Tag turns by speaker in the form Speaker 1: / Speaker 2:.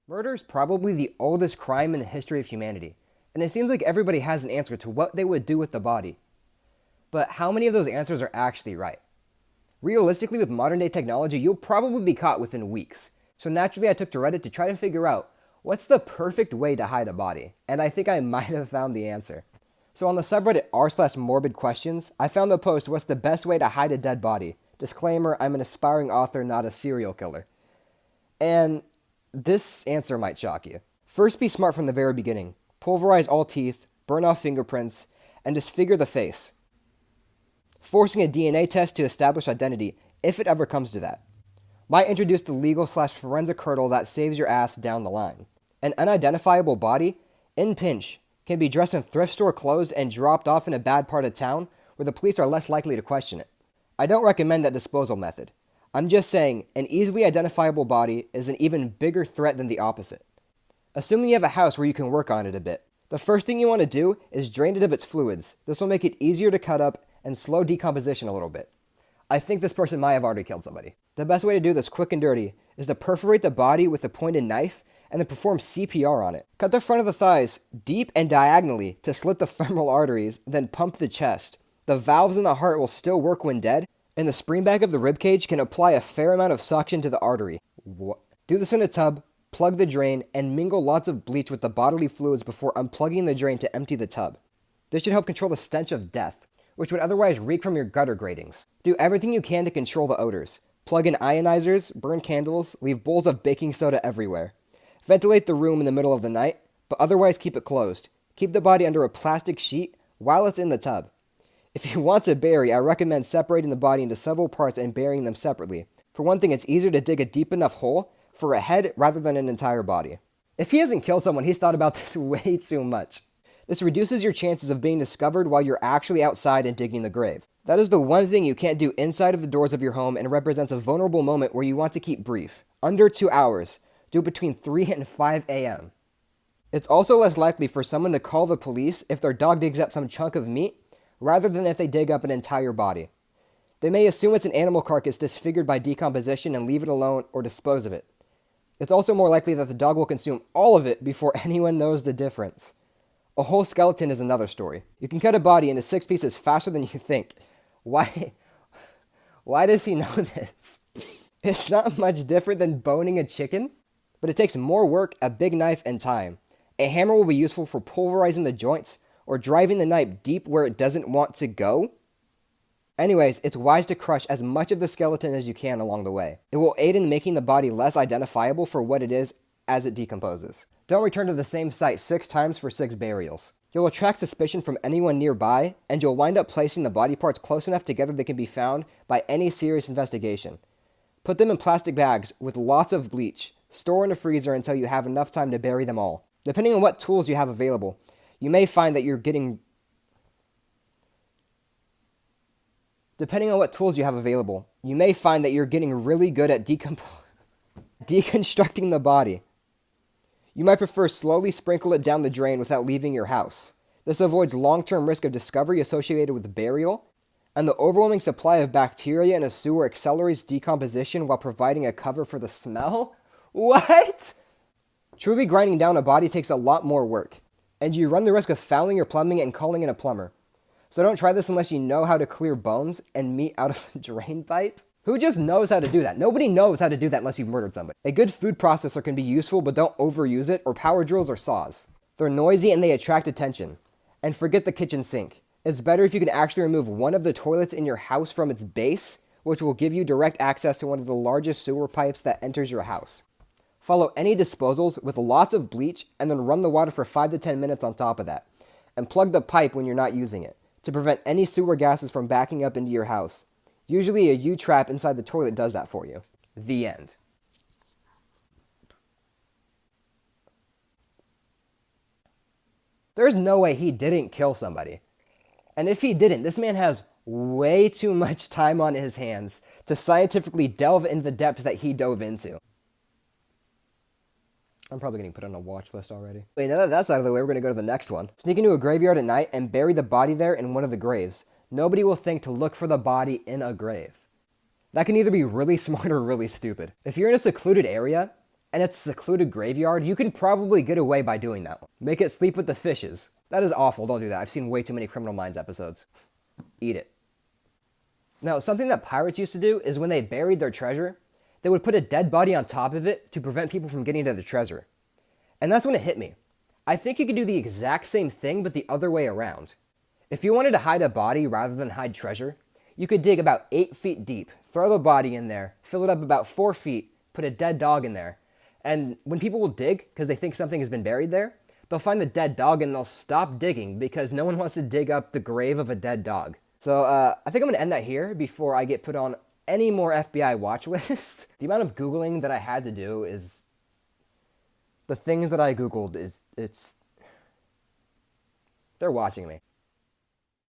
Speaker 1: Murder is probably the oldest crime in the history of humanity, and it seems like everybody has an answer to what they would do with the body. But how many of those answers are actually right? Realistically, with modern day technology, you'll probably be caught within weeks. So naturally, I took to Reddit to try to figure out what's the perfect way to hide a body, and I think I might have found the answer. So on the subreddit r/morbid questions, I found the post, "What's the best way to hide a dead body?" Disclaimer, I'm an aspiring author, not a serial killer. And this answer might shock you. First, be smart from the very beginning. Pulverize all teeth, burn off fingerprints, and disfigure the face, forcing a DNA test to establish identity if it ever comes to that. Might introduce the legal/forensic hurdle that saves your ass down the line. An unidentifiable body, in pinch, can be dressed in thrift store clothes and dropped off in a bad part of town where the police are less likely to question it. I don't recommend that disposal method. I'm just saying, an easily identifiable body is an even bigger threat than the opposite. Assuming you have a house where you can work on it a bit, the first thing you want to do is drain it of its fluids. This will make it easier to cut up and slow decomposition a little bit. I think this person might have already killed somebody. The best way to do this quick and dirty is to perforate the body with a pointed knife and then perform CPR on it. Cut the front of the thighs deep and diagonally to slit the femoral arteries, then pump the chest. The valves in the heart will still work when dead, and the spring back of the ribcage can apply a fair amount of suction to the artery. Do this in a tub, plug the drain, and mingle lots of bleach with the bodily fluids before unplugging the drain to empty the tub. This should help control the stench of death, which would otherwise reek from your gutter gratings. Do everything you can to control the odors. Plug in ionizers, burn candles, leave bowls of baking soda everywhere. Ventilate the room in the middle of the night, but otherwise keep it closed. Keep the body under a plastic sheet while it's in the tub. If you want to bury, I recommend separating the body into several parts and burying them separately. For one thing, it's easier to dig a deep enough hole for a head rather than an entire body. If he hasn't killed someone, he's thought about this way too much. This reduces your chances of being discovered while you're actually outside and digging the grave. That is the one thing you can't do inside of the doors of your home and represents a vulnerable moment where you want to keep brief. Under 2 hours. Do it between 3 and 5 a.m. It's also less likely for someone to call the police if their dog digs up some chunk of meat rather than if they dig up an entire body. They may assume it's an animal carcass disfigured by decomposition and leave it alone or dispose of it. It's also more likely that the dog will consume all of it before anyone knows the difference. A whole skeleton is another story. You can cut a body into 6 pieces faster than you think. Why does he know this? It's not much different than boning a chicken, but it takes more work, a big knife, and time. A hammer will be useful for pulverizing the joints or driving the knife deep where it doesn't want to go. Anyways, it's wise to crush as much of the skeleton as you can along the way. It will aid in making the body less identifiable for what it is as it decomposes. Don't return to the same site 6 times for 6 burials. You'll attract suspicion from anyone nearby, and you'll wind up placing the body parts close enough together they can be found by any serious investigation. Put them in plastic bags with lots of bleach. Store in a freezer until you have enough time to bury them all. Depending on what tools you have available, you may find that you're getting really good at deconstructing the body. You might prefer slowly sprinkle it down the drain without leaving your house. This avoids long-term risk of discovery associated with burial, and the overwhelming supply of bacteria in a sewer accelerates decomposition while providing a cover for the smell? What? Truly grinding down a body takes a lot more work, and you run the risk of fouling your plumbing and calling in a plumber. So don't try this unless you know how to clear bones and meat out of a drain pipe. Who just knows how to do that? Nobody knows how to do that unless you've murdered somebody. A good food processor can be useful, but don't overuse it, or power drills or saws. They're noisy and they attract attention. And forget the kitchen sink. It's better if you can actually remove one of the toilets in your house from its base, which will give you direct access to one of the largest sewer pipes that enters your house. Follow any disposals with lots of bleach and then run the water for 5 to 10 minutes on top of that. And plug the pipe when you're not using it, to prevent any sewer gases from backing up into your house. Usually a U-trap inside the toilet does that for you. The end. There's no way he didn't kill somebody. And if he didn't, this man has way too much time on his hands to scientifically delve into the depths that he dove into. I'm probably getting put on a watch list already. Wait, now that that's out of the way, we're going to go to the next one. Sneak into a graveyard at night and bury the body there in one of the graves. Nobody will think to look for the body in a grave. That can either be really smart or really stupid. If you're in a secluded area and it's a secluded graveyard, you can probably get away by doing that one. Make it sleep with the fishes. That is awful, don't do that. I've seen way too many Criminal Minds episodes. Eat it. Now, something that pirates used to do is when they buried their treasure, they would put a dead body on top of it to prevent people from getting to the treasure. And that's when it hit me. I think you could do the exact same thing, but the other way around. If you wanted to hide a body rather than hide treasure, you could dig about 8 feet deep, throw the body in there, fill it up about 4 feet, put a dead dog in there. And when people will dig, because they think something has been buried there, they'll find the dead dog and they'll stop digging because no one wants to dig up the grave of a dead dog. So I think I'm going to end that here before I get put on any more FBI watch lists. The amount of Googling that I had to do is... The things that I Googled they're watching me.